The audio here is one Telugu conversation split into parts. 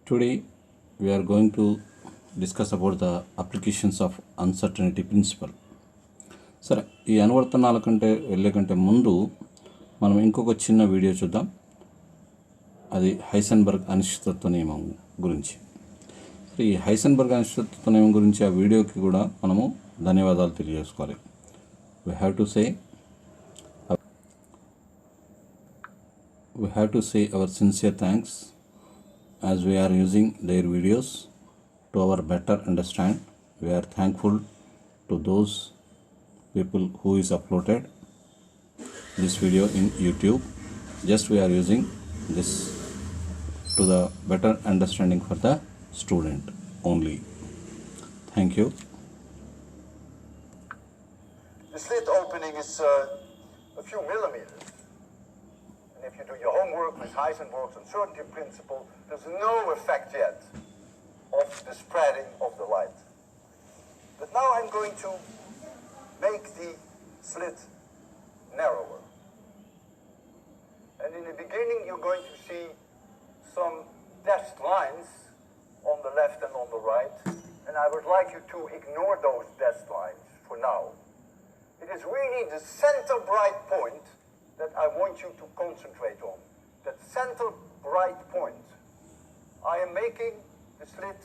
Today we are going to discuss about the applications of uncertainty principle. సరే, ఈ అనువర్తనాల కంటే వెళ్ళే కంటే ముందు మనం ఇంకొక చిన్న వీడియో చూద్దాం. అది హైసెన్బర్గ్ అనిశ్చితత్వ నియమం గురించి. ఈ హైసెన్బర్గ్ అనిశ్చితత్వ నియమం గురించి ఆ వీడియోకి కూడా మనము ధన్యవాదాలు తెలియజేసుకోవాలి. we have to say our sincere thanks as we are using their videos to our better understand. We are thankful to those people who is uploaded this video in YouTube. Just we are using this to the better understanding for the student only. Thank you. The slit opening is a few millimeters. And if you do your homework with Heisenberg's uncertainty principle, there's no effect yet of the spreading of the light. But now I'm going to make the slit narrower. And in the beginning you're going to see some dashed lines on the left and on the right. And I would like you to ignore those dashed lines for now. It is really the center bright point that I want you to concentrate on. That center bright point. I am making the slit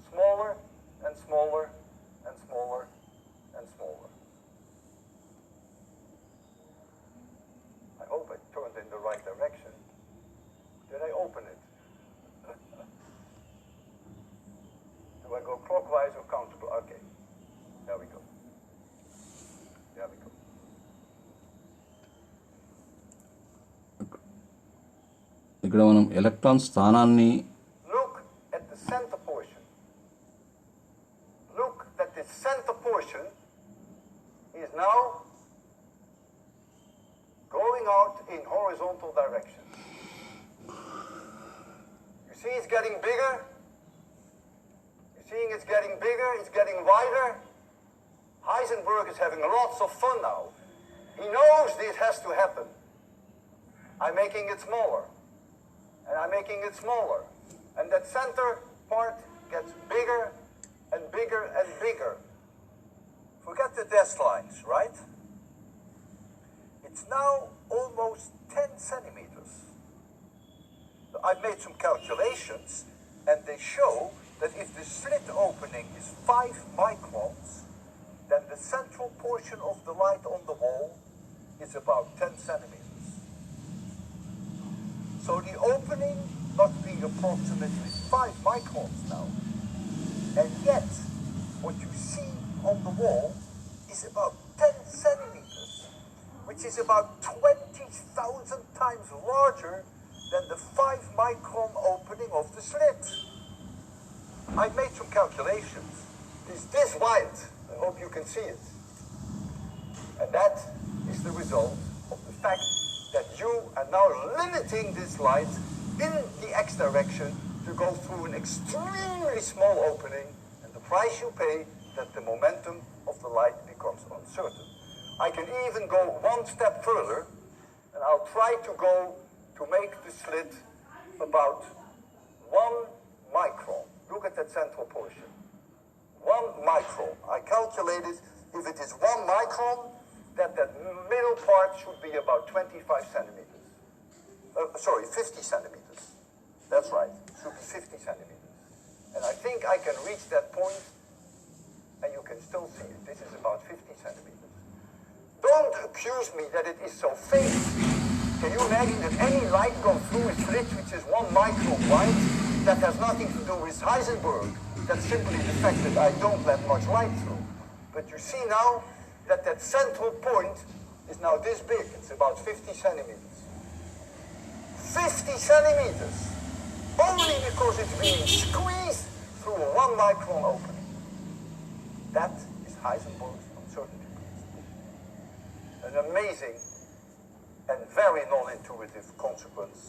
smaller and smaller and smaller and smaller. I hope I turned in the right direction. Did I open it? Do I go clockwise or counterclockwise? Okay. There we go. There we go. ఇక్కడ మనం ఎలక్ట్రాన్ స్థానాన్ని Look at the center portion. Look that the center portion is now going out in horizontal direction. You see it's getting bigger? You're seeing it's getting bigger, it's getting wider. Heisenberg is having lots of fun now. He knows this has to happen. I'm making it smaller. And I'm making it smaller. And that center part gets bigger and bigger and bigger. Forget the dashed lines, right? It's now almost 10 centimeters. I've made some calculations, and they show that if the slit opening is 5 microns, then the central portion of the light on the wall is about 10 centimeters. So the opening must be approximately 5 microns now. And yet, what you see on the wall is about 10 centimeters, which is about 20,000 times larger than the 5 micron opening of the slit. I've made some calculations. It's this wide. I hope you can see it. And that is the result of the fact that you are now limiting this light in the x direction to go through an extremely small opening, and the price you pay that the momentum of the light becomes uncertain. I can even go one step further, and I'll try to go to make the slit about 1 micron. Look at that central portion. 1 micron. I calculated if it is 1 micron, that middle part should be about 25 centimeters. 50 centimeters. That's right. It should be 50 centimeters. And I think I can reach that point, and you can still see it. This is about 50 centimeters. Don't accuse me that it is so faint. Can you imagine that any light goes through a slit which is 1 micron wide? That has nothing to do with Heisenberg. That's simply the fact that I don't let much light through. But you see now that central point is now this big. It's about 50 centimeters. 50 centimeters! Only because it's being squeezed through a 1 micron opening. That is Heisenberg's uncertainty principle. An amazing and very non-intuitive consequence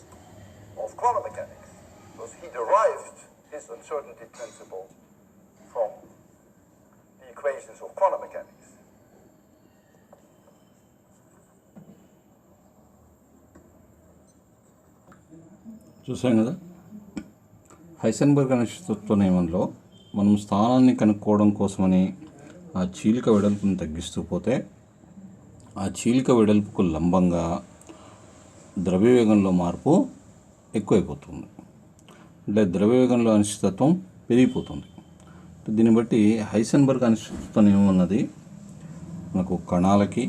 of quantum mechanics. Because he derived his uncertainty principle from the equations of quantum mechanics. చూసాం కదా. హైసెన్బర్గ్ అనిశ్చితత్వ నియమంలో మనం స్థానాన్ని కనుక్కోవడం కోసమని ఆ చీలిక వెడల్పును తగ్గిస్తూ పోతే ఆ చీలిక వెడల్పుకు లంబంగా ద్రవ్యవేగంలో మార్పు ఎక్కువైపోతుంది. అంటే ద్రవ్యవేగంలో అనిశ్చితత్వం పెరిగిపోతుంది. దీన్ని బట్టి హైసెన్బర్గ్ అనిశ్చితత్వ నియమం అన్నది మనకు కణాలకి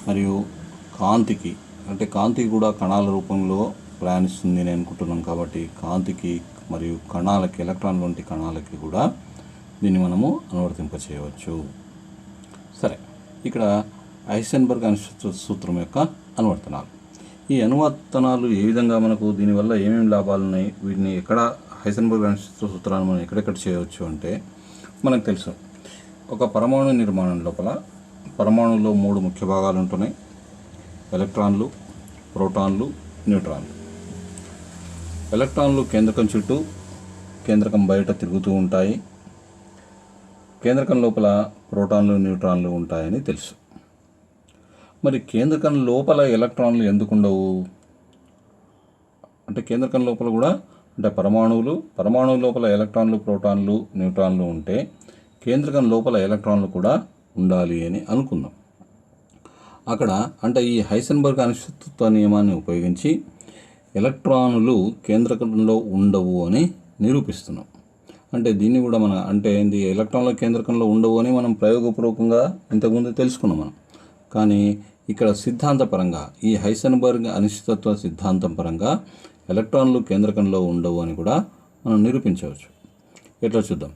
మరియు కాంతికి, అంటే కాంతి కూడా కణాల రూపంలో ప్రయాణిస్తుంది అని అనుకుంటున్నాం కాబట్టి కాంతికి మరియు కణాలకి, ఎలక్ట్రాన్ వంటి కణాలకి కూడా దీన్ని మనము అనువర్తింపచేయవచ్చు. సరే, ఇక్కడ హైసెన్బర్గ్ అనిశ్చిత సూత్రం యొక్క అనువర్తనాలు. ఈ అనువర్తనాలు ఏ విధంగా మనకు దీనివల్ల ఏమేమి లాభాలు ఉన్నాయి, వీటిని ఎక్కడ హైసెన్బర్గ్ అనిశ్చిత సూత్రాన్ని మనం ఎక్కడెక్కడ చేయవచ్చు అంటే మనకు తెలుసు. ఒక పరమాణు నిర్మాణం లోపల పరమాణువులో 3 ముఖ్య భాగాలు ఉంటున్నాయి: ఎలక్ట్రాన్లు, ప్రోటాన్లు, న్యూట్రాన్లు. ఎలక్ట్రాన్లు కేంద్రకం చుట్టూ, కేంద్రకం బయట తిరుగుతూ ఉంటాయి. కేంద్రకం లోపల ప్రోటాన్లు, న్యూట్రాన్లు ఉంటాయని తెలుసు. మరి కేంద్రకం లోపల ఎలక్ట్రాన్లు ఎందుకు ఉండవు అంటే కేంద్రకం లోపల కూడా, అంటే పరమాణువు లోపల ఎలక్ట్రాన్లు, ప్రోటాన్లు, న్యూట్రాన్లు ఉంటే కేంద్రకం లోపల ఎలక్ట్రాన్లు కూడా ఉండాలి అని అనుకుందాం. అక్కడ అంటే ఈ హైసెన్బర్గ్ అనిశ్చితత్వ నియమాన్ని ఉపయోగించి ఎలక్ట్రానులు కేంద్రకంలో ఉండవు అని నిరూపిస్తున్నాం. అంటే దీన్ని కూడా అంటే ఏంది, ఎలక్ట్రాన్ల కేంద్రకంలో ఉండవు అని మనం ప్రయోగపూర్వకంగా ఇంతకుముందు తెలుసుకున్నాం మనం. కానీ ఇక్కడ సిద్ధాంతపరంగా ఈ హైసెన్బర్గ్ అనిశ్చితత్వ సిద్ధాంతం పరంగా ఎలక్ట్రాన్లు కేంద్రకంలో ఉండవు అని కూడా మనం నిరూపించవచ్చు. ఎట్లా చూద్దాం.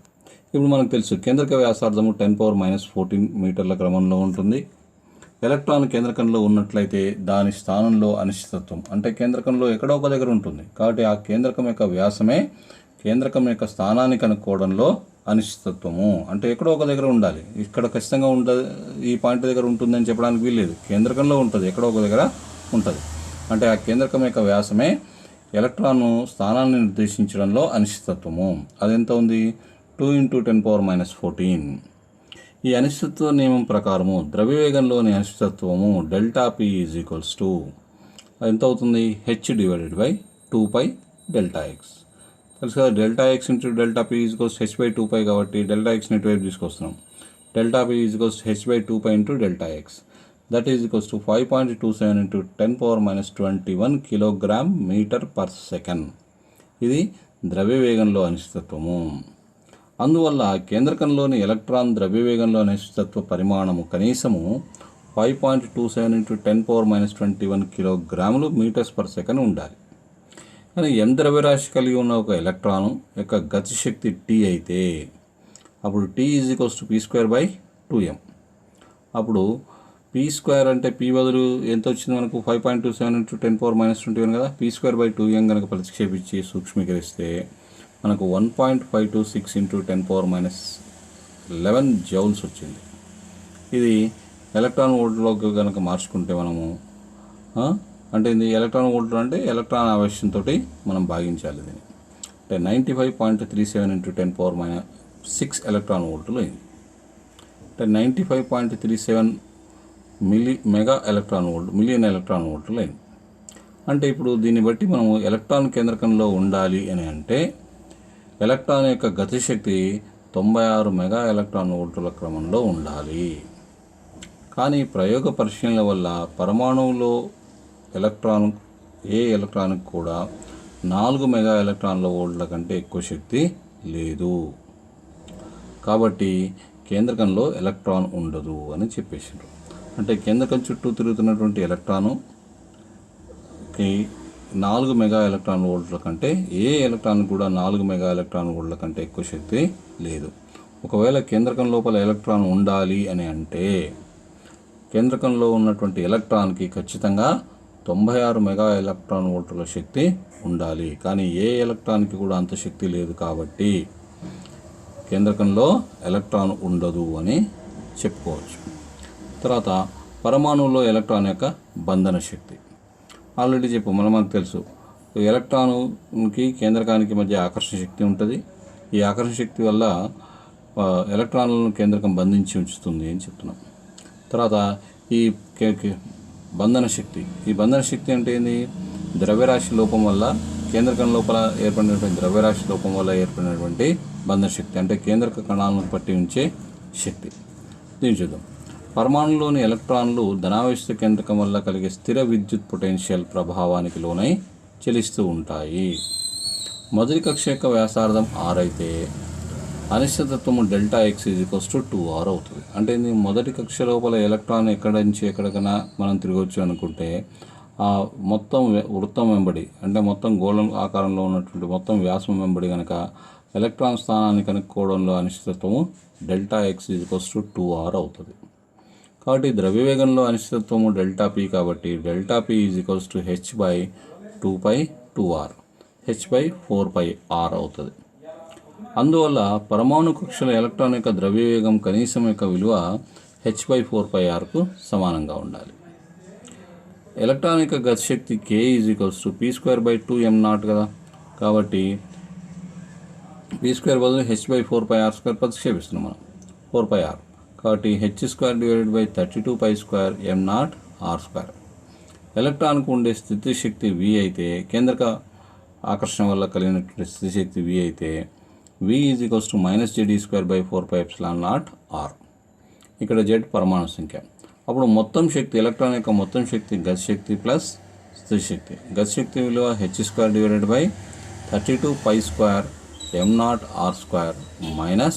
ఇప్పుడు మనకు తెలుసు కేంద్రక వ్యాసార్థము 10⁻14 మీటర్ల క్రమంలో ఉంటుంది. ఎలక్ట్రాన్ కేంద్రకంలో ఉన్నట్లయితే దాని స్థానంలో అనిశ్చితత్వం, అంటే కేంద్రకంలో ఎక్కడో ఒక దగ్గర ఉంటుంది కాబట్టి ఆ కేంద్రకం యొక్క వ్యాసమే కేంద్రకం యొక్క స్థానాన్ని కనుక్కోవడంలో అనిశ్చితత్వము. అంటే ఎక్కడో ఒక దగ్గర ఉండాలి, ఇక్కడ ఖచ్చితంగా ఉంటుంది, ఈ పాయింట్ దగ్గర ఉంటుందని చెప్పడానికి వీల్లేదు. కేంద్రకంలో ఉంటుంది, ఎక్కడో ఒక దగ్గర ఉంటుంది. అంటే ఆ కేంద్రకం యొక్క వ్యాసమే ఎలక్ట్రాన్ స్థానాన్ని నిర్దేశించడంలో అనిశ్చితత్వము. అదెంత ఉంది? 2 × 10⁻14. ఈ అనిశ్చితత్వ నియమం ప్రకారము ద్రవ్యవేగంలోని అనిశ్చితత్వము ΔP ఎంత అవుతుంది? h/2π∆x. తెలుసు కదా, ΔX × ΔP h/2π కాబట్టి ΔXని ఇటువైపు తీసుకొస్తున్నాం. ΔP h/2π × ΔX. That is equals to 5.27 × 10⁻21 kg/m/s. ఇది ద్రవ్యవేగంలో అనిశ్చితత్వము. అందువల్ల కేంద్రకంలోని ఎలక్ట్రాన్ ద్రవ్యవేగంలో అనిశ్చితత్వ పరిమాణము కనీసము 5.27 × 10⁻21 kg/m/s ఉండాలి. కానీ m ద్రవ్యరాశి కలిగి ఉన్న ఒక ఎలక్ట్రాను యొక్క గతిశక్తి T అయితే అప్పుడు T = p²/2m. అప్పుడు p² అంటే p బదులు ఎంత వచ్చింది మనకు? 5.27 × 10⁻21 కదా. p²/2m కనుక ప్రతిక్షేపించి సూక్ష్మీకరిస్తే మనకు 1.526 × 10⁻11 జౌల్స్ వచ్చింది. ఇది ఎలక్ట్రాన్ వోల్ట్లోకి కనుక మార్చుకుంటే మనము అంటే ఇది ఎలక్ట్రాన్ వోల్ట్ అంటే ఎలక్ట్రాన్ ఆవేశంతో మనం భాగించాలి దీన్ని. అంటే 95.37 × 10⁻6 ఎలక్ట్రాన్ వోల్ట్లు అయింది. అంటే 95.37 mega electron volt, million electron వోల్ట్లు అయింది. అంటే ఇప్పుడు దీన్ని బట్టి మనము ఎలక్ట్రాన్ కేంద్రకంలో ఉండాలి అని అంటే ఎలక్ట్రాన్ యొక్క గతిశక్తి 96 మెగా ఎలక్ట్రాన్ వోల్టుల క్రమంలో ఉండాలి. కానీ ప్రయోగ పరిశీలన వల్ల పరమాణువులో ఏ ఎలక్ట్రాన్కి కూడా 4 మెగా ఎలక్ట్రాన్ల వోల్ట్ల కంటే ఎక్కువ శక్తి లేదు. కాబట్టి కేంద్రకంలో ఎలక్ట్రాన్ ఉండదు అని చెప్పేసారు. అంటే కేంద్రకం చుట్టూ తిరుగుతున్నటువంటి ఎలక్ట్రానుకి 4 మెగా ఎలక్ట్రాన్ వోల్ట్ల కంటే ఏ ఎలక్ట్రాన్ కూడా 4 మెగా ఎలక్ట్రాన్ వోల్ట్ల కంటే ఎక్కువ శక్తి లేదు. ఒకవేళ కేంద్రకం లోపల ఎలక్ట్రాన్ ఉండాలి అని అంటే కేంద్రకంలో ఉన్నటువంటి ఎలక్ట్రాన్కి ఖచ్చితంగా 96 మెగా ఎలక్ట్రాన్ వోల్టుల శక్తి ఉండాలి. కానీ ఏ ఎలక్ట్రాన్కి కూడా అంత శక్తి లేదు కాబట్టి కేంద్రకంలో ఎలక్ట్రాన్ ఉండదు అని చెప్పుకోవచ్చు. తర్వాత పరమాణువులో ఎలక్ట్రాన్ యొక్క బంధన శక్తి ఆల్రెడీ మనకు తెలుసు. ఎలక్ట్రాన్కి కేంద్రకానికి మధ్య ఆకర్షణ శక్తి ఉంటుంది. ఈ ఆకర్షణ శక్తి వల్ల ఎలక్ట్రాన్లను కేంద్రకం బంధించి ఉంచుతుంది అని చెప్తున్నాం. తర్వాత ఈ బంధన శక్తి అంటే ఏంది? ద్రవ్యరాశి లోపం వల్ల కేంద్రకం లోపల ఏర్పడినటువంటి ద్రవ్యరాశి లోపం వల్ల ఏర్పడినటువంటి బంధన శక్తి, అంటే కేంద్రక కణాలను పట్టి ఉంచే శక్తి. దీన్ని చూద్దాం. పరమాణులోని ఎలక్ట్రాన్లు ధనావేశ కేంద్రకం వల్ల కలిగే స్థిర విద్యుత్ పొటెన్షియల్ ప్రభావానికి లోనై చలిస్తూ ఉంటాయి. మొదటి కక్ష యొక్క వ్యాసార్థం r అయితే అనిశ్చితత్వము డెల్టా x = 2r అవుతుంది. అంటే మొదటి కక్ష లోపల ఎలక్ట్రాన్ ఎక్కడి నుంచి ఎక్కడికైనా మనం తిరగవచ్చు అనుకుంటే ఆ మొత్తం వృత్తం వెంబడి, అంటే మొత్తం గోళం ఆకారంలో ఉన్నటువంటి మొత్తం వ్యాసం వెంబడి కనుక ఎలక్ట్రాన్ స్థానాన్ని కనుక్కోవడంలో అనిశ్చితత్వము డెల్టా x = 2r అవుతుంది. కాబట్టి ద్రవ్యవేగంలో అనిశ్చితత్వము డెల్టా p, కాబట్టి డెల్టా p = h/2π2r, h/4πr అవుతుంది. అందువల్ల పరమాణు కక్షల ఎలక్ట్రాన్ యొక్క ద్రవ్యవేగం కనీసం యొక్క విలువ h/4πrకు సమానంగా ఉండాలి. ఎలక్ట్రాన్ యొక్క గతిశక్తి k = p²2m0 కదా, కాబట్టి p² బదులు h/4πr² ప్రతిక్షేపిస్తున్నాం మనం 4πr, కాబట్టి h²32π2m0r². ఎలక్ట్రాన్కు ఉండే స్థితి శక్తి v అయితే, కేంద్రక ఆకర్షణ వల్ల కలిగినటువంటి స్థితి శక్తి v అయితే v = -Ze²4πε0r. ఇక్కడ z పరమాణు సంఖ్య. అప్పుడు మొత్తం శక్తి, ఎలక్ట్రాన్ యొక్క మొత్తం శక్తి గతిశక్తి ప్లస్ స్థితి శక్తి. గతిశక్తి విలువ h²32π2m0r²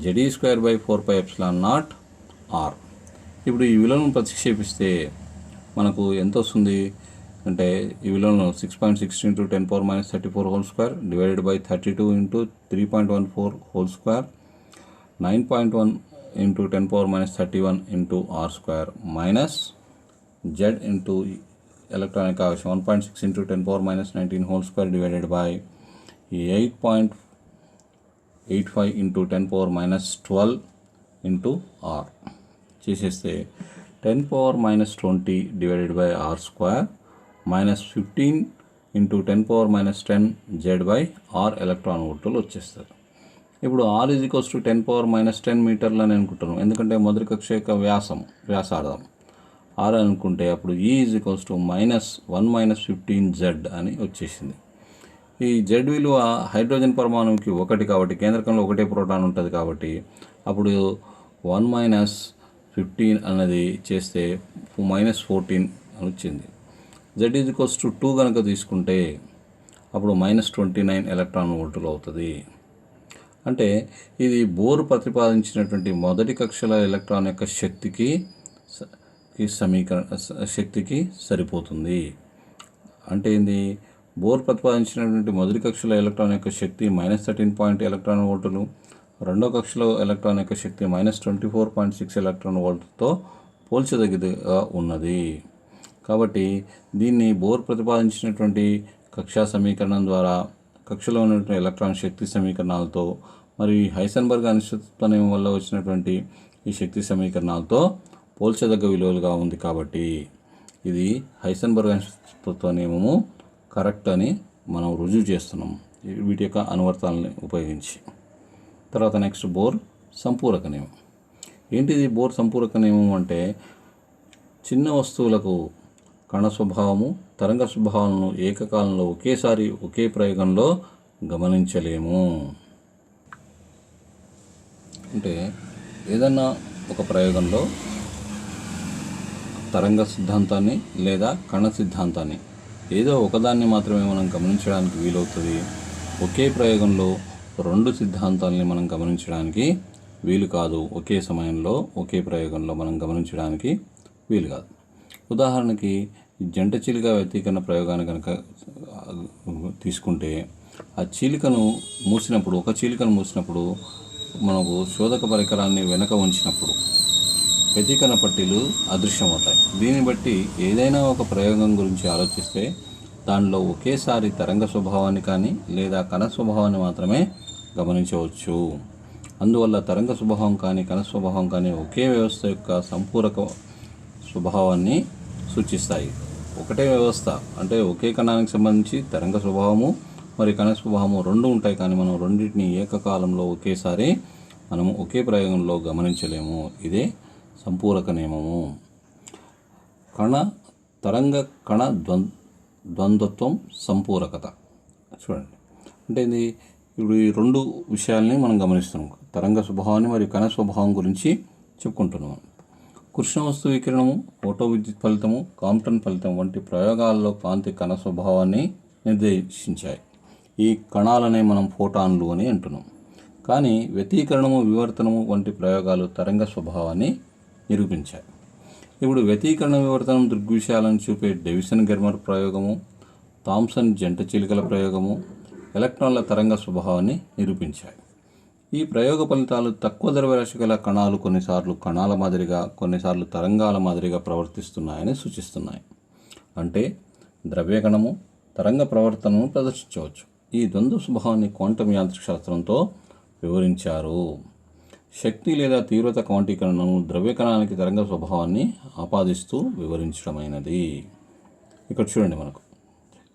Ze²4πε0r. ఇప్పుడు ఈ విలువను ప్రతిక్షేపిస్తే మనకు ఎంత వస్తుంది అంటే ఈ విలువను 6.6 × 10⁻34² /32 × 3.14² 9.1 × 10⁻31 × r² minus z into electronic ఆవేశం 1.6 × 10⁻19² /8.85 × 10⁻12 × r చేసేస్తే 10⁻20 r² -15 × 10⁻10 z/r ఎలక్ట్రాన్ వోల్ట్లు వచ్చేస్తారు. ఇప్పుడు r = 10⁻10 మీటర్లు అని అనుకుంటాను, ఎందుకంటే మొదటి కక్ష యొక్క వ్యాసార్థం r అనుకుంటే అప్పుడు e = -1-15 z అని వచ్చేసింది. ఈ z విలువ హైడ్రోజన్ పరమాణువుకి 1 కాబట్టి కేంద్రకంలో ఒకటే ప్రోటాన్ ఉంటుంది కాబట్టి అప్పుడు 1-15 అన్నది చేస్తే -14 అని వచ్చింది. z = 2 కనుక తీసుకుంటే అప్పుడు -29 ఎలక్ట్రాన్ వోల్ట్లు అవుతుంది. అంటే ఇది బోర్ ప్రతిపాదించినటువంటి మొదటి కక్షల ఎలక్ట్రాన్ యొక్క శక్తికి సరిపోతుంది. అంటే ఏంది, బోర్ ప్రతిపాదించినటువంటి మొదటి కక్షల ఎలక్ట్రాన్ యొక్క శక్తి -13 ఎలక్ట్రాన్ వోల్టులు, రెండో కక్షలో ఎలక్ట్రాన్ యొక్క శక్తి -24.6 ఎలక్ట్రాన్ వోల్ట్తో పోల్చదగిదిగా ఉన్నది. కాబట్టి దీన్ని బోర్ ప్రతిపాదించినటువంటి కక్షా సమీకరణం ద్వారా, కక్షలో ఉన్నటువంటి ఎలక్ట్రాన్ శక్తి సమీకరణాలతో మరియు హైసెన్బర్గ్ అనిశ్చితత్వ నియమం వల్ల వచ్చినటువంటి ఈ శక్తి సమీకరణాలతో పోల్చదగ్గ విలువలుగా ఉంది. కాబట్టి ఇది హైసెన్బర్గ్ అనిశ్చితత్వ నియమము కరెక్ట్ అని మనం రుజువు చేస్తున్నాం వీటి యొక్క అనువర్తనాలను ఉపయోగించి. తర్వాత నెక్స్ట్ బోర్ సంపూరక నియమం. ఏంటిది బోర్ సంపూరక నియమం అంటే, చిన్న వస్తువులకు కణ స్వభావము, తరంగ స్వభావాలను ఏకకాలంలో ఒకేసారి ఒకే ప్రయోగంలో గమనించలేము. అంటే ఏదన్నా ఒక ప్రయోగంలో తరంగ సిద్ధాంతాన్ని లేదా కణ సిద్ధాంతాన్ని ఏదో ఒకదాన్ని మాత్రమే మనం గమనించడానికి వీలవుతుంది. ఒకే ప్రయోగంలో రెండు సిద్ధాంతాలని మనం గమనించడానికి వీలు కాదు. ఒకే సమయంలో ఒకే ప్రయోగంలో మనం గమనించడానికి వీలు కాదు. ఉదాహరణకి జంట చీలిక వ్యక్తీకరణ ప్రయోగాన్ని కనుక తీసుకుంటే, ఆ చీలికను మూసినప్పుడు, ఒక చీలికను మూసినప్పుడు మనకు శోధక పరికరాన్ని వెనక ఉంచినప్పుడు వ్యక్తీకరణ పట్టీలు అదృశ్యమవుతాయి. దీన్ని బట్టి ఏదైనా ఒక ప్రయోగం గురించి ఆలోచిస్తే దానిలో ఒకేసారి తరంగ స్వభావాన్ని కానీ లేదా కణ స్వభావాన్ని మాత్రమే గమనించవచ్చు. అందువల్ల తరంగ స్వభావం కానీ కణ స్వభావం కానీ ఒకే వ్యవస్థ యొక్క సంపూరక స్వభావాన్ని సూచిస్తాయి. ఒకటే వ్యవస్థ అంటే ఒకే కణానికి సంబంధించి తరంగ స్వభావము మరి కణ స్వభావము రెండు ఉంటాయి, కానీ మనం రెండింటిని ఏకకాలంలో ఒకేసారి మనము ఒకే ప్రయోగంలో గమనించలేము. ఇదే సంపూరక నియమము. తరంగ కణ ద్వంద్వత్వం సంపూరకత. చూడండి, అంటే ఇది ఇప్పుడు ఈ రెండు విషయాల్ని మనం గమనిస్తున్నాం. తరంగ స్వభావాన్ని మరియు కణ స్వభావం గురించి చెప్పుకుంటున్నాం. కృష్ణ వస్తు వికిరణము, ఫోటో విద్యుత్ ఫలితము, కాంప్టన్ ఫలితం వంటి ప్రయోగాల్లో కాంతి కణ స్వభావాన్ని నిర్దేశించాయి. ఈ కణాలనే మనం ఫోటాన్లు అని అంటున్నాం. కానీ వ్యతీకరణము, వివర్తనము వంటి ప్రయోగాలు తరంగ స్వభావాన్ని నిరూపించాయి. ఇప్పుడు వ్యతీకరణ, వివర్తనం దృగ్విషయాలను చూపే డేవిసన్ గెర్మర్ ప్రయోగము, థామ్సన్ జంట చిలుకల ప్రయోగము ఎలక్ట్రాన్ల తరంగ స్వభావాన్ని నిరూపించాయి. ఈ ప్రయోగ ఫలితాలు తక్కువ ద్రవ్యరాశి గల కణాలు కొన్నిసార్లు కణాల మాదిరిగా, కొన్నిసార్లు తరంగాల మాదిరిగా ప్రవర్తిస్తున్నాయని సూచిస్తున్నాయి. అంటే ద్రవ్యకణము తరంగ ప్రవర్తనను ప్రదర్శించవచ్చు. ఈ ద్వంద్వ స్వభావాన్ని క్వాంటం యాంత్రిక శాస్త్రంతో వివరించారు. శక్తి లేదా తీవ్రత క్వాంటీకరణను ద్రవ్యకణానికి తరంగ స్వభావాన్ని ఆపాదిస్తూ వివరించడమైనది. ఇక్కడ చూడండి, మనకు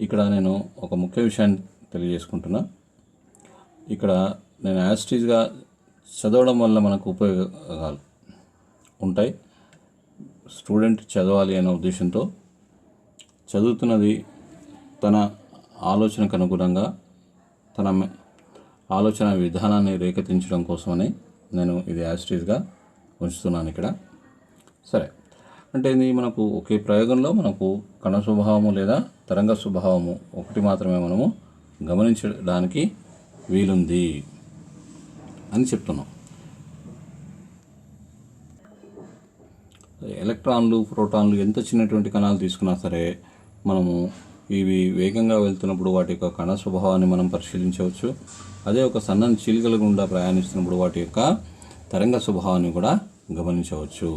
ఇక్కడ నేను ఒక ముఖ్య విషయాన్ని తెలియజేసుకుంటున్నా. ఇక్కడ నేను యాస్టీజ్గా చదవడం వల్ల మనకు ఉపయోగాలు ఉంటాయి. స్టూడెంట్ చదవాలి అనే ఉద్దేశంతో చదువుతున్నది తన ఆలోచనకు అనుగుణంగా తన ఆలోచన విధానాన్ని రేకెత్తించడం కోసమని నేను ఇది యాస్టీజ్గా ఉంచుతున్నాను ఇక్కడ. సరే, అంటే ఇది మనకు ఒకే ప్రయోగంలో మనకు కణ స్వభావము లేదా తరంగ స్వభావము ఒకటి మాత్రమే మనము గమనించడానికి వీలుంది అని చెప్తున్నాం. ఎలక్ట్రాన్లు, ప్రోటాన్లు ఎంత చిన్నటువంటి కణాలు తీసుకున్నా సరే మనము ఇవి వేగంగా వెళ్తున్నప్పుడు వాటి యొక్క కణ స్వభావాన్ని మనం పరిశీలించవచ్చు. అదే ఒక సన్నని చీలికల గుండా ప్రయాణిస్తున్నప్పుడు వాటి యొక్క తరంగ స్వభావాన్ని కూడా గమనించవచ్చు.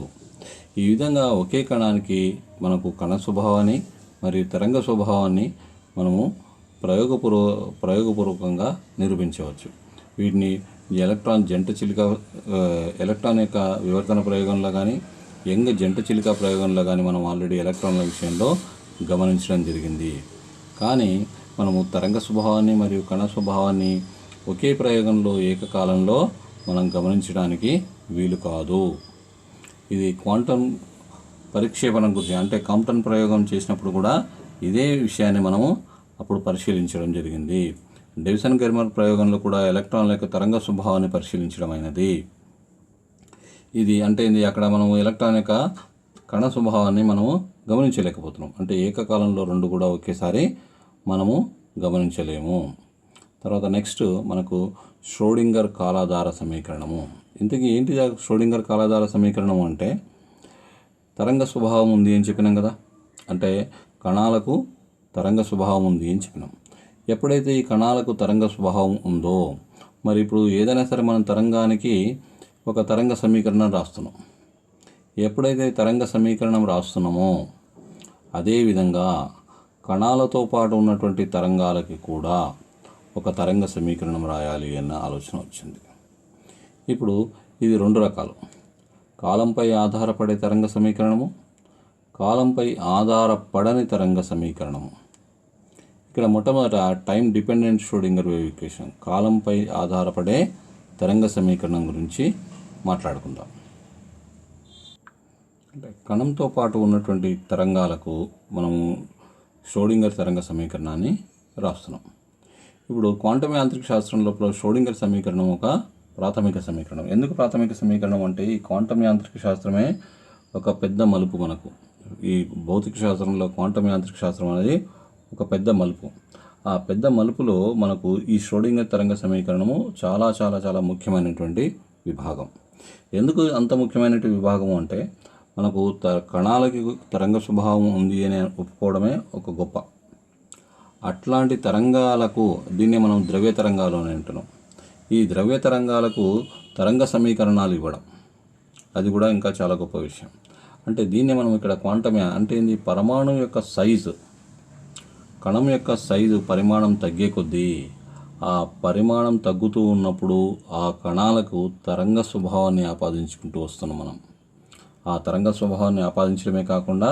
ఈ విధంగా ఒకే కణానికి మనకు కణ స్వభావాన్ని మరియు తరంగ స్వభావాన్ని మనము ప్రయోగపూర్వకంగా నిరూపించవచ్చు. వీటిని ఎలక్ట్రాన్ జంట చిలుక ఎలక్ట్రాన్ యొక్క వివర్తన ప్రయోగంలో కానీ, యంగ్ జంట చిలుక ప్రయోగంలో కానీ మనం ఆల్రెడీ ఎలక్ట్రాన్ల విషయంలో గమనించడం జరిగింది. కానీ మనము తరంగ స్వభావాన్ని మరియు కణ స్వభావాన్ని ఒకే ప్రయోగంలో ఏకకాలంలో మనం గమనించడానికి వీలు కాదు. ఇది క్వాంటం పరిక్షేపణ గురించి, అంటే కాంప్టన్ ప్రయోగం చేసినప్పుడు కూడా ఇదే విషయాన్ని మనము అప్పుడు పరిశీలించడం జరిగింది. డేవిసన్ గెర్మర్ ప్రయోగంలో కూడా ఎలక్ట్రాన్ల యొక్క తరంగ స్వభావాన్ని పరిశీలించడం అయినది. ఇది అంటే అక్కడ మనము ఎలక్ట్రాన్ యొక్క కణ స్వభావాన్ని మనము గమనించలేకపోతున్నాం. అంటే ఏకకాలంలో రెండు కూడా ఒకేసారి మనము గమనించలేము. తర్వాత నెక్స్ట్ మనకు ష్రోడింగర్ కాలాధార సమీకరణము. ఇంతకీ ఏంటి ష్రోడింగర్ కాలాధార సమీకరణము అంటే తరంగ స్వభావం ఉంది అని చెప్పినాం కదా, అంటే కణాలకు తరంగ స్వభావం ఉంది అని చెప్పినాం. ఎప్పుడైతే ఈ కణాలకు తరంగ స్వభావం ఉందో, మరి ఇప్పుడు ఏదైనా సరే మనం తరంగానికి ఒక తరంగ సమీకరణం రాస్తున్నాం. ఎప్పుడైతే తరంగ సమీకరణం రాస్తున్నామో అదేవిధంగా కణాలతో పాటు ఉన్నటువంటి తరంగాలకి కూడా ఒక తరంగ సమీకరణం రాయాలి అన్న ఆలోచన వచ్చింది. ఇప్పుడు ఇది రెండు రకాలు: కాలంపై ఆధారపడే తరంగ సమీకరణము, కాలంపై ఆధారపడని తరంగ సమీకరణము. ఇక్కడ మొట్టమొదట time dependent Schrodinger wave equation, కాలంపై ఆధారపడే తరంగ సమీకరణం గురించి మాట్లాడుకుందాం. అంటే కణంతో పాటు ఉన్నటువంటి తరంగాలకు మనము ష్రోడింగర్ తరంగ సమీకరణాన్ని రాస్తున్నాం. ఇప్పుడు క్వాంటం యాంత్రిక శాస్త్రం లోపల ష్రోడింగర్ సమీకరణం ఒక ప్రాథమిక సమీకరణం. ఎందుకు ప్రాథమిక సమీకరణం అంటే ఈ క్వాంటం యాంత్రిక శాస్త్రమే ఒక పెద్ద మలుపు. మనకు ఈ భౌతిక శాస్త్రంలో క్వాంటం యాంత్రిక శాస్త్రం అనేది ఒక పెద్ద మలుపు. ఆ పెద్ద మలుపులో మనకు ఈ ష్రోడింగర్ తరంగ సమీకరణము చాలా చాలా చాలా ముఖ్యమైనటువంటి విభాగం. ఎందుకు అంత ముఖ్యమైనటువంటి విభాగము అంటే మనకు కణాలకి తరంగ స్వభావం ఉంది అని ఒప్పుకోవడమే ఒక గొప్ప. అట్లాంటి తరంగాలకు దీన్ని మనం ద్రవ్య తరంగాలు అని అంటున్నాం. ఈ ద్రవ్య తరంగాలకు తరంగ సమీకరణాలు ఇవ్వడం అది కూడా ఇంకా చాలా గొప్ప విషయం. అంటే దీన్ని మనం ఇక్కడ క్వాంటమ్ అంటే ఏంది, పరమాణు యొక్క సైజు, కణం యొక్క సైజు పరిమాణం తగ్గే కొద్దీ ఆ పరిమాణం తగ్గుతూ ఉన్నప్పుడు ఆ కణాలకు తరంగ స్వభావాన్ని ఆపాదించుకుంటూ వస్తున్నాం మనం. ఆ తరంగ స్వభావాన్ని ఆపాదించడమే కాకుండా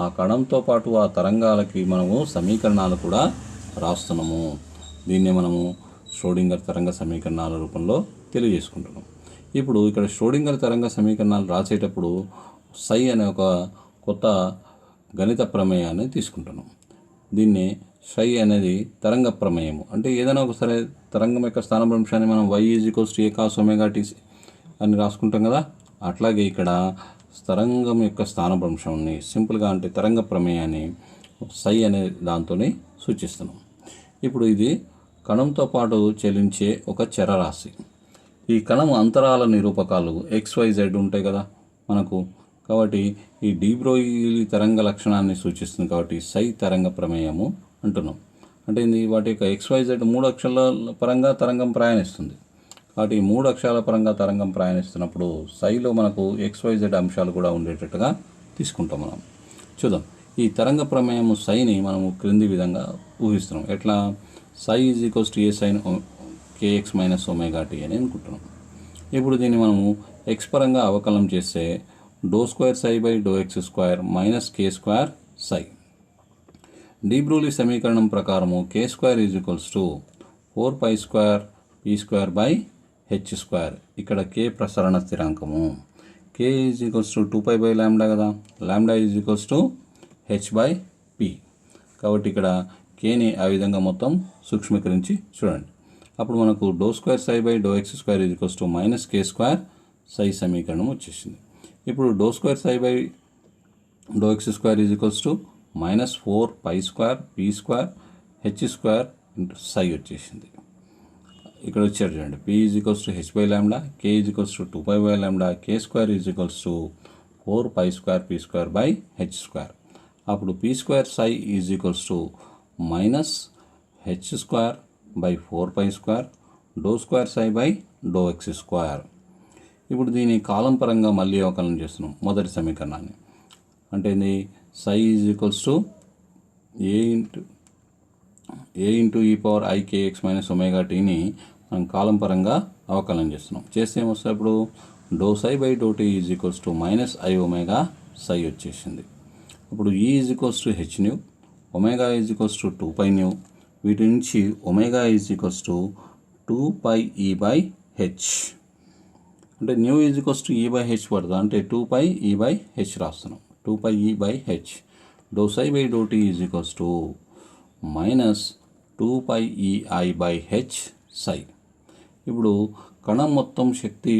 ఆ కణంతో పాటు ఆ తరంగాలకి మనము సమీకరణాలు కూడా రాస్తున్నాము. దీన్నే మనము ష్రోడింగర్ తరంగ సమీకరణాల రూపంలో తెలియజేసుకుంటున్నాం. ఇప్పుడు ఇక్కడ ష్రోడింగర్ తరంగ సమీకరణాలు రాసేటప్పుడు సై అనే ఒక కొత్త గణిత ప్రమేయాన్ని తీసుకుంటున్నాం. దీన్ని సై అనేది తరంగ ప్రమేయము. అంటే ఏదైనా ఒకసారి తరంగం యొక్క స్థానభ్రంశాన్ని మనం y = a cos ωt అని రాసుకుంటాం కదా, అట్లాగే ఇక్కడ తరంగం యొక్క స్థానభ్రంశాన్ని సింపుల్గా అంటే తరంగ ప్రమేయాన్ని సై అనే దాంతోనే సూచిస్తున్నాం. ఇప్పుడు ఇది కణంతో పాటు చెలించే ఒక చరరాశి. ఈ కణం అంతరాల నిరూపకాలు XYZ ఉంటాయి కదా మనకు, కాబట్టి ఈ డి బ్రోగ్లీ తరంగ లక్షణాన్ని సూచిస్తుంది. కాబట్టి సై తరంగ ప్రమేయము అంటున్నాం. అంటే ఇది వాటి యొక్క XYZ 3 అక్షరాల పరంగా తరంగం ప్రయాణిస్తుంది. కాబట్టి 3 అక్షరాల పరంగా తరంగం ప్రయాణిస్తున్నప్పుడు సైలో మనకు XYZ అంశాలు కూడా ఉండేటట్టుగా తీసుకుంటాం మనం. చూద్దాం, ఈ తరంగ ప్రమేయము సైని మనము క్రింది విధంగా ఊహిస్తున్నాం. ఎట్లా? సై = a sin kx - ωt అని అనుకుంటున్నాం. ఇప్పుడు దీన్ని మనము x పరంగా అవకలనం చేస్తే ∂2ψ/∂x² - k² సై. డి బ్రోగ్లీ సమీకరణం ప్రకారము k² = 4π2p²/h². ఇక్కడ k ప్రసరణ స్థిరాంకము, k = 2π/λ కదా, λ h/p. కాబట్టి ఇక్కడ kని ఆ విధంగా మొత్తం సూక్ష్మీకరించి చూడండి. అప్పుడు మనకు ∂2ψ/∂x² - k² సై సమీకరణం వచ్చేసింది. ఇప్పుడు ∂2ψ/∂x² - 4π2p²h² సై వచ్చేసింది. ఇక్కడ వచ్చారు చూడండి, p = h/λ, k = 2π/λ, k² = 4π2p²/h². అప్పుడు p² సై -h²/4π², ∂2ψ/∂x². ఇప్పుడు దీని కాలం పరంగా మళ్ళీ అవకలనం చేస్తున్నాం మొదటి సమీకరణాన్ని. అంటే ఇది సై = a/e⁻ikx - ωtని మనం కాలం పరంగా అవకలనం చేస్తున్నాం. చేస్తే ఏమొస్తుంది? ఇప్పుడు ∂ψ/∂t - iω సై వచ్చేసింది. అప్పుడు e = hν, ω = 2πν. వీటి నుంచి ω = 2πe/h. అంటే ν e/h పడుతుంది, అంటే 2πe/h రాస్తున్నాం. 2πe/h. ∂ψ/∂t - 2πei/h సై. ఇప్పుడు కణం మొత్తం శక్తి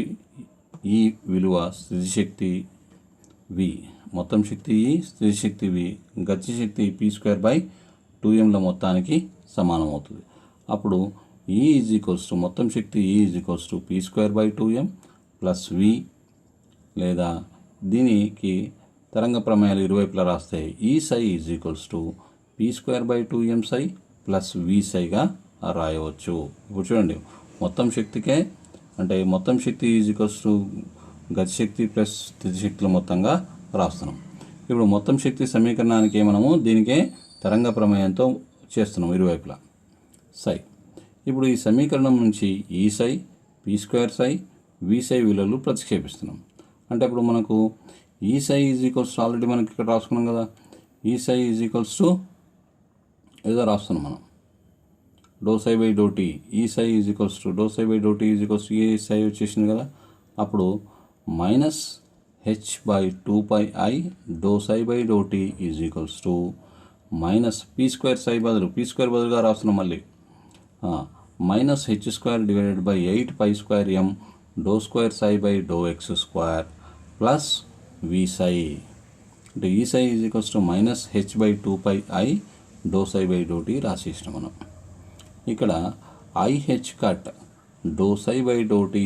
E విలువ స్థితిశక్తి V, మొత్తం శక్తి E, స్థితిశక్తి V, గతిశక్తి p²/2m మొత్తానికి సమానం అవుతుంది. అప్పుడు E మొత్తం శక్తి E = p²/2m + V, లేదా దీనికి తరంగ ప్రమేయాలు ఇరువైపులా రాస్తే ఈ సై = p²/2m సై + V సైగా రాయవచ్చు. ఇప్పుడు చూడండి, మొత్తం శక్తికే అంటే మొత్తం శక్తి = గతిశక్తి ప్లస్ స్థితిశక్తుల మొత్తంగా రాస్తున్నాం. ఇప్పుడు మొత్తం శక్తి సమీకరణానికి మనము దీనికే తరంగ ప్రమేయంతో చేస్తున్నాం ఇరువైపులా సై. ఇప్పుడు ఈ సమీకరణం నుంచి ఈ సై, p² సై, V సై విలువలు ప్రతిక్షేపిస్తున్నాం. అంటే ఇప్పుడు మనకు ఈ సై ఆల్రెడీ మనకి ఇక్కడ రాసుకున్నాం కదా, ఈ సై ఏదో రాస్తున్నాం మనం, ∂ψ/∂t. ఈ సై ∂ψ/∂t ఏ సై వచ్చేసింది కదా. అప్పుడు -h/2πi ∂ψ/∂t -p² సై బదులుగా రాస్తున్నాం మళ్ళీ, -h²/8π²m ∂2ψ/∂x² + V సై. అంటే ఈ సై -h/2πi ∂ψ/∂t రాసేసినాం మనం. ఇక్కడ IH cut ∂ψ/∂t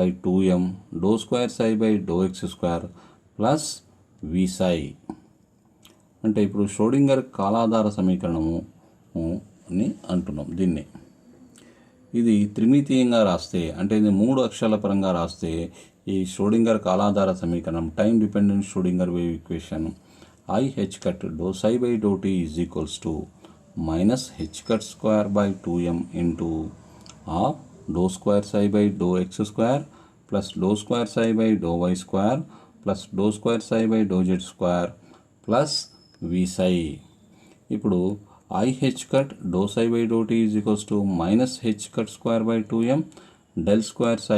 -h²/2m ∂2ψ/∂x² + V సై. అంటే ఇప్పుడు ష్రోడింగర్ కాలాధార సమీకరణము అని అంటున్నాం దీన్ని. ఇది త్రిమితీయంగా రాస్తే, అంటే ఇది 3 అక్షరాల పరంగా రాస్తే ఈ ష్రోడింగర్ కాలాధార సమీకరణం, time dependent Schrodinger wave equation, IH cut ∂ψ/∂t -h²/2m ∂2ψ/∂x² + ∂2ψ/∂y² + ∂2ψ/∂z² + V psi. ఇప్పుడు IH cut ∂ψ/∂t -h²/2m ∂2ψ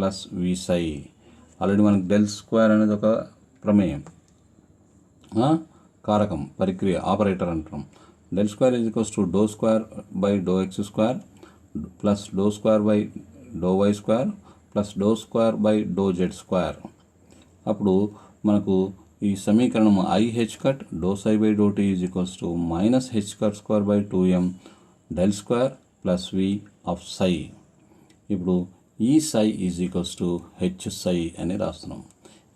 + V psi. Already మనకు డెల్ స్క్వేర్ అనేది ఒక ప్రమేయం, కారకం, పరిక్రియ, ఆపరేటర్ అంటున్నాం. Del square is equals to do square by do X square plus doh square by doh y square plus doh square by doh z square. అప్పుడు మనకు ఈ సమీకరణం IH cut do psi by do tea is equals to minus H cut square by 2m del square plus V of psi. ఇప్పుడు E psi is equals to H psi అని రాస్తున్నాం.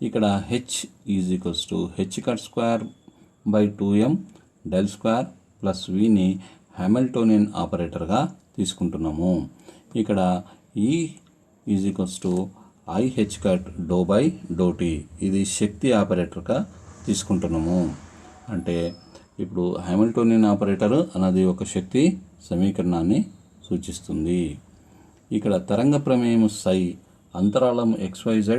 ఇక్కడ H is equals to H cut square by 2m del square plus విని హ్యామిల్టోనియన్ ఆపరేటర్గా తీసుకుంటున్నాము. ఇక్కడ E is equals to I H cut do by do T, ఇది శక్తి ఆపరేటర్గా తీసుకుంటున్నాము. అంటే ఇప్పుడు హ్యామిల్టోనియన్ ఆపరేటర్ అన్నది ఒక శక్తి సమీకరణాన్ని సూచిస్తుంది. ఇక్కడ తరంగ ప్రమేయము సై అంతరాళం XYZ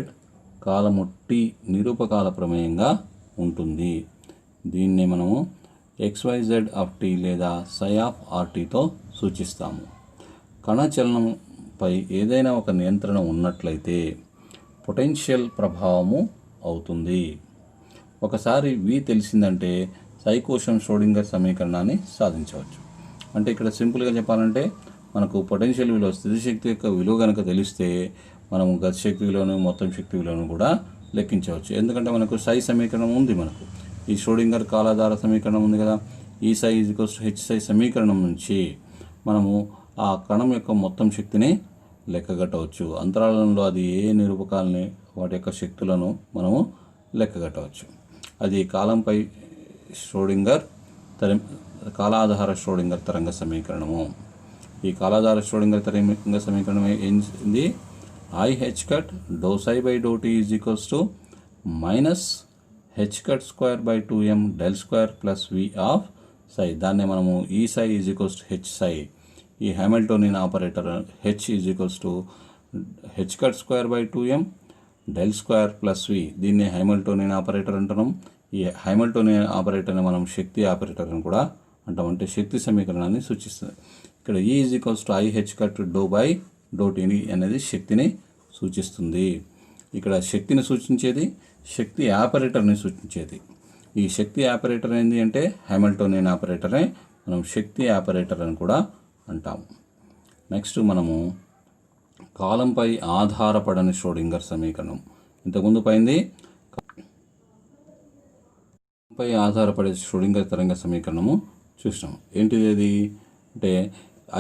కాలము టీ నిరూపకాల ప్రమేయంగా ఉంటుంది. దీన్ని మనము XYZ ఆఫ్ టీ లేదా సై ఆఫ్ RTతో సూచిస్తాము. కణచలనంపై ఏదైనా ఒక నియంత్రణ ఉన్నట్లయితే పొటెన్షియల్ ప్రభావము అవుతుంది. ఒకసారి V తెలిసిందంటే సై కోసం ష్రోడింగర్ సమీకరణాన్ని సాధించవచ్చు. అంటే ఇక్కడ సింపుల్గా చెప్పాలంటే మనకు పొటెన్షియల్ విలువ, స్థితి శక్తి యొక్క విలువ కనుక తెలిస్తే మనము గతి శక్తి విలువను, మొత్తం శక్తి విలువను కూడా లెక్కించవచ్చు. ఎందుకంటే మనకు సై సమీకరణం ఉంది, మనకు ఈ ష్రోడింగర్ కాలాధార సమీకరణం ఉంది కదా. E psi is equals to H psi సమీకరణం నుంచి మనము ఆ కణం యొక్క మొత్తం శక్తిని లెక్కగట్టవచ్చు. అంతరాళంలో అది ఏ నిరూపకాలని, వాటి యొక్క శక్తులను మనము లెక్కగట్టవచ్చు. అది కాలంపై ష్రోడింగర్ కాలాధార ష్రోడింగర్ తరంగ సమీకరణము. ఈ కాలాధార ష్రోడింగర్ తరంగ సమీకరణం ఏంది? I H cut do psi by do tea is equals to minus H cut square by 2m del square plus V of psi. దాన్నే మనము E psi is equals to H psi. ఈ Hamiltonian operator H is equals to H cut square by 2m del square plus V, దీన్ని హ్యామిల్టోనియన్ ఆపరేటర్ అంటున్నాం. ఈ హ్యామిల్టోనియన్ ఆపరేటర్ని మనం శక్తి ఆపరేటర్ అని కూడా అంటాం, అంటే శక్తి సమీకరణాన్ని సూచిస్తుంది. ఇక్కడ E is equals to I H cut do by do t అనేది శక్తిని సూచిస్తుంది. ఇక్కడ శక్తిని సూచించేది శక్తి ఆపరేటర్ని సూచించేది. ఈ శక్తి ఆపరేటర్ ఏంటి అంటే హ్యామిల్టోనియన్ ఆపరేటరే మనం శక్తి ఆపరేటర్ అని కూడా అంటాము. నెక్స్ట్ మనము కాలంపై ఆధారపడని ష్రోడింగర్ సమీకరణం. ఇంతకుముందు పైంది పై ఆధారపడే ష్రోడింగర్ తరంగ సమీకరణము చూసినాం. ఏంటిది అది అంటే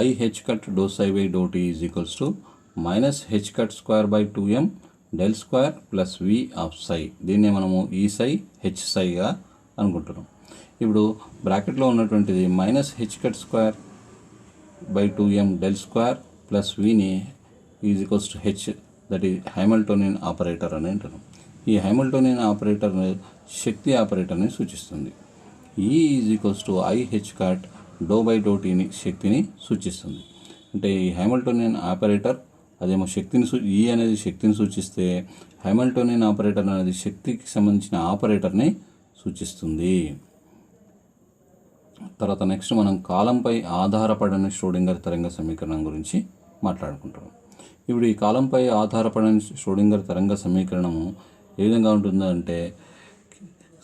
I H cut do psi by do tea is equals to minus H cut square by 2m del square plus V of psi. దీన్నే మనము ఈ సై హెచ్ సైగా అనుకుంటున్నాం. ఇప్పుడు బ్రాకెట్లో ఉన్నటువంటిది minus H cut square by 2m del square plus విని is equals to H, that is Hamiltonian operator అని అంటున్నాం. ఈ హ్యామిల్టోనియన్ ఆపరేటర్ శక్తి ఆపరేటర్ని సూచిస్తుంది. E is equals to I H cut do by doe టీని శక్తిని సూచిస్తుంది. అంటే ఈ హ్యామిల్టోనియన్ ఆపరేటర్ అదేమో శక్తిని ఈ అనేది శక్తిని సూచిస్తే హ్యామిల్టోనియన్ ఆపరేటర్ అనేది శక్తికి సంబంధించిన ఆపరేటర్ని సూచిస్తుంది. తర్వాత నెక్స్ట్ మనం కాలంపై ఆధారపడని ష్రోడింగర్ తరంగ సమీకరణం గురించి మాట్లాడుకుంటాం. ఇప్పుడు ఈ కాలంపై ఆధారపడని ష్రోడింగర్ తరంగ సమీకరణము ఏ విధంగా ఉంటుందంటే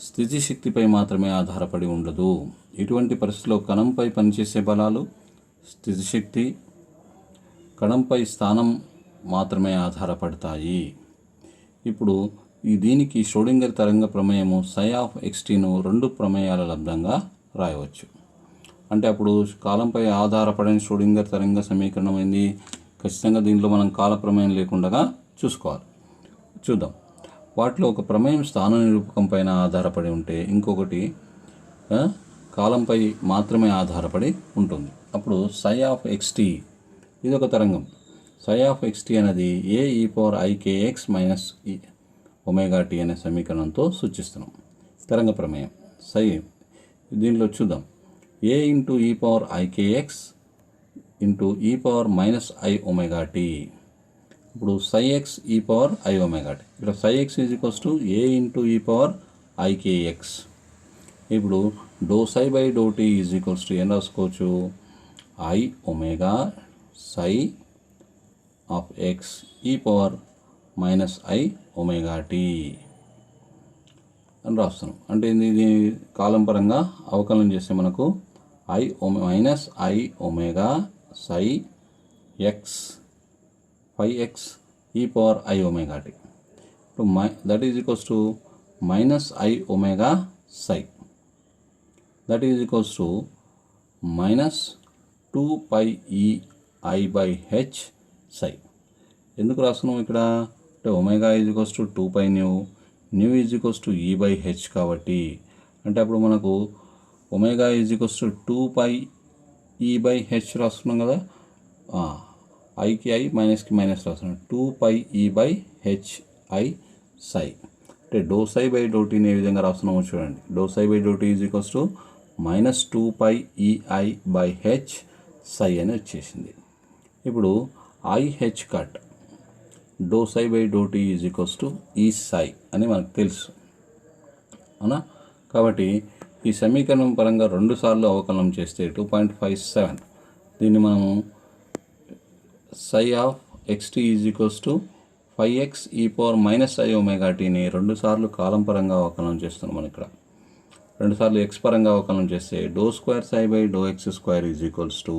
స్థితి శక్తిపై మాత్రమే ఆధారపడి ఉండదు. ఇటువంటి పరిస్థితుల్లో కణంపై పనిచేసే బలాలు, స్థితి శక్తి, కణంపై స్థానం మాత్రమే ఆధారపడతాయి. ఇప్పుడు దీనికి ష్రోడింగర్ తరంగ ప్రమేయము సై ఆఫ్ XTను రెండు ప్రమేయాల లబ్ధంగా రాయవచ్చు. అంటే అప్పుడు కాలంపై ఆధారపడని ష్రోడింగర్ తరంగ సమీకరణం ఏంది? ఖచ్చితంగా దీంట్లో మనం కాల ప్రమేయం లేకుండా చూసుకోవాలి. చూద్దాం. వాటిలో ఒక ప్రమేయం స్థాన నిరూపకం పైన ఆధారపడి ఉంటే ఇంకొకటి కాలంపై మాత్రమే ఆధారపడి ఉంటుంది. అప్పుడు సై ఆఫ్ XT ఇది ఒక తరంగం. సై ఆఫ్ XT అనేది AeikX మైనస్ ωt అనే సమీకరణంతో సూచిస్తున్నాం. తరంగ ప్రమేయం సై. దీనిలో చూద్దాం. A into eikX into e power minus iωt. ఇప్పుడు psi X E power iωt. ఇక్కడ psi X is equals to A into e power ikX. ఇప్పుడు doe psi by do tea is equals to ఏం రాసుకోవచ్చు? iω psi of X E power minus I omega T అని రాస్తున్నాం. అంటే ఇది కాలం పరంగా అవకలనం చేస్తే మనకు minus I omega psi X 5x e power I omega t. So that is equals to minus I omega psi. That is equals to minus 2 pi e I by h psi. ఎందుకు రాస్తున్నాం ఇక్కడ అంటే omega is equals to 2 pi nu is equals to E by h కాబట్టి అంటే అప్పుడు మనకు omega is equals to 2 pi E by H రాస్తున్నాం కదా, ఐకి ఐ మైనస్కి మైనస్ రాస్తున్నాం. 2 pi E by H I సై అంటే డో సై బై డో టీని ఏ విధంగా రాస్తున్నామో చూడండి. Doe psi by do tea is equals to minus 2 pi E I by H psi అని వచ్చేసింది. ఇప్పుడు I H cut do psi by do tea is equals to E psi అని మనకు తెలుసు అవునా. కాబట్టి ఈ సమీకరణం పరంగా 2 సార్లు అవకలనం చేస్తే 2.57 దీన్ని మనము psi of X T is equals to 5x E power minus I omega టీని 2 సార్లు కాలం పరంగా అవకలనం చేస్తున్నాం. మనం ఇక్కడ 2 సార్లు ఎక్స్ పరంగా అవకలనం చేస్తే doe square psi by do X square is equals to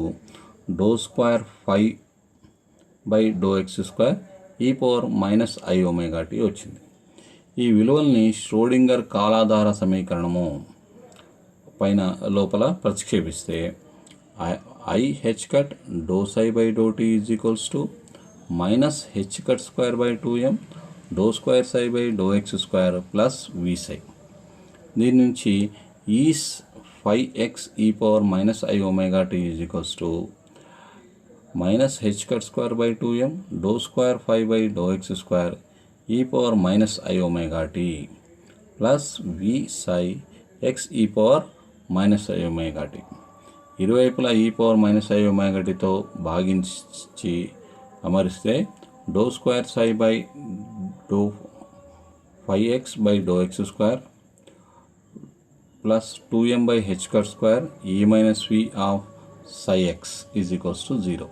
do square 5 by do X square E power minus I omega T వచ్చింది. ఈ విలువల్ని ష్రోడింగర్ కాలాధార సమీకరణము పైన లోపల ప్రతిక్షేపిస్తే I H cut do psi by do tea is equals to minus H cut square by 2m doe square psi by do X square plus V psi. దీని నుంచి E 5x E power minus I omega T is equals to minus H cut square by 2m doe square 5 by do X square E power minus I omega T plus V psi X E power minus I omega T. ఇరువైపులా E power minus I omega టీతో భాగించి అమరిస్తే doe square psi by doe 5x by do X square plus 2m by H cut square E minus V of psi X is equals to 0.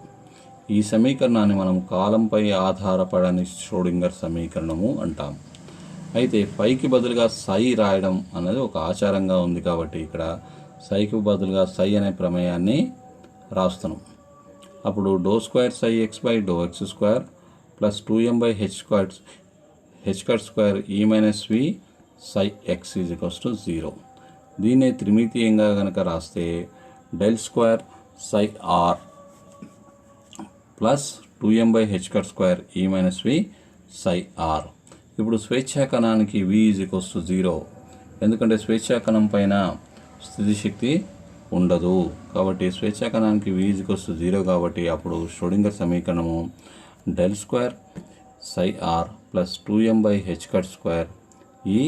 ఈ సమీకరణాన్ని మనం కాలంపై ఆధారపడని ష్రోడింగర్ సమీకరణము అంటాం. అయితే ఫైకి బదులుగా సై రాయడం అనేది ఒక ఆచారంగా ఉంది కాబట్టి ఇక్కడ సైకి బదులుగా సై అనే ప్రమేయాన్ని రాస్తున్నాం. అప్పుడు doe square psi X by do X square plus 2m by H cut square E minus V psi X is equals to 0. దీన్నే త్రిమితీయంగా కనుక రాస్తే del square psi are plus 2m by H cut square E minus V psi R. ఇప్పుడు స్వేచ్ఛాకణానికి v ఈజ్ ఈక్వల్స్ టు 0 ఎందుకంటే స్వేచ్ఛాకణం పైన స్థితిశక్తి ఉండదు కాబట్టి స్వేచ్ఛాకణానికి v ఈజ్ ఈక్వల్స్ టు 0 కాబట్టి అప్పుడు ష్రోడింగర్ సమీకరణము del square psi are plus 2m by H cut square E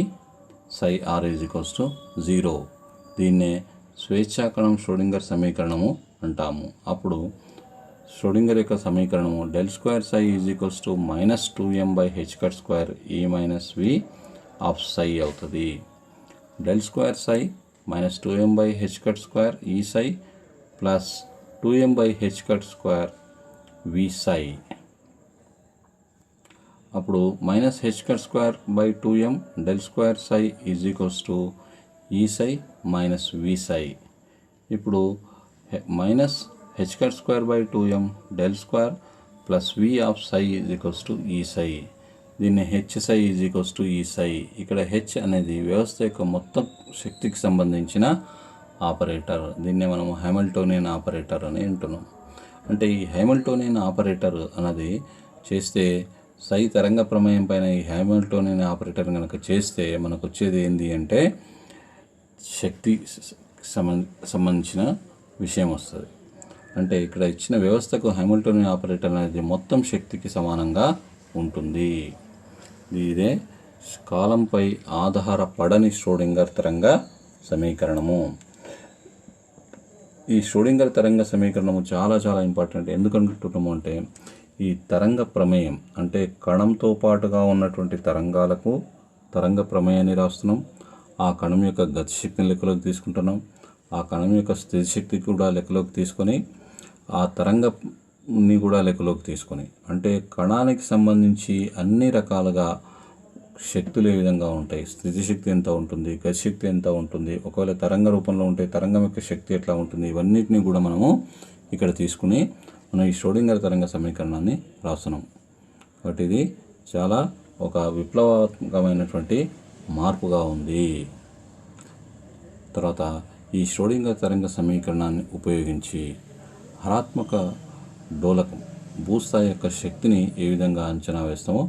psi r is equals to 0. దీన్నే స్వేచ్ఛాకణం ష్రోడింగర్ సమీకరణము అంటాము. అప్పుడు ష్రోడింగర్ యొక్క సమీకరణము del square psi is equals to minus 2m by H cut square E minus V of psi అవుతుంది. Del square psi minus 2m by H cut square E psi plus 2m by H cut square V psi. అప్పుడు minus H cut square by 2m del square psi is equals to E psi minus V psi. ఇప్పుడు minus H cut square by 2m del square plus V of Sye is equals to E సై. దీన్ని H Sye is equals to E సై. ఇక్కడ హెచ్ అనేది వ్యవస్థ యొక్క మొత్తం శక్తికి సంబంధించిన ఆపరేటర్. దీన్నే మనము హ్యామిల్టోనియన్ ఆపరేటర్ అని అంటున్నాం. అంటే ఈ హ్యామిల్టోనియన్ ఆపరేటర్ అన్నది చేస్తే సై తరంగ ప్రమేయం పైన ఈ హ్యామిల్టోనియన్ ఆపరేటర్ కనుక చేస్తే మనకు వచ్చేది ఏంటి అంటే శక్తి సంబంధించిన విషయం వస్తుంది. అంటే ఇక్కడ ఇచ్చిన వ్యవస్థకు హ్యామిల్టోనియన్ ఆపరేటర్ అనేది మొత్తం శక్తికి సమానంగా ఉంటుంది. ఇదే కాలంపై ఆధారపడని ష్రోడింగర్ తరంగ సమీకరణము. ఈ ష్రోడింగర్ తరంగ సమీకరణము చాలా చాలా ఇంపార్టెంట్. ఎందుకంటున్నాము అంటే ఈ తరంగ ప్రమేయం అంటే కణంతో పాటుగా ఉన్నటువంటి తరంగాలకు తరంగ ప్రమేయాన్ని రాస్తున్నాం. ఆ కణం యొక్క గతిశక్తిని లెక్కలోకి తీసుకుంటున్నాం. ఆ కణం యొక్క స్థితిశక్తి కూడా లెక్కలోకి తీసుకొని ఆ తరంగ ని కూడా లెక్కలోకి తీసుకొని, అంటే కణానికి సంబంధించి అన్ని రకాలుగా శక్తులు ఏ విధంగా ఉంటాయి, స్థితిశక్తి ఎంత ఉంటుంది, గతిశక్తి ఎంత ఉంటుంది, ఒకవేళ తరంగ రూపంలో ఉంటే తరంగం యొక్క శక్తి ఎట్లా ఉంటుంది, ఇవన్నిటిని కూడా మనము ఇక్కడ తీసుకుని మనం ఈ ష్రోడింగర్ తరంగ సమీకరణాన్ని రాస్తున్నాం. కాబట్టి ఇది చాలా ఒక విప్లవాత్మకమైనటువంటి మార్పుగా ఉంది. తర్వాత ఈ ష్రోడింగర్ తరంగ సమీకరణాన్ని ఉపయోగించి హరాత్మక డోలకం భూస్థాయి యొక్క శక్తిని ఏ విధంగా అంచనా వేస్తామో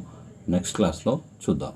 నెక్స్ట్ క్లాస్లో చూద్దాం.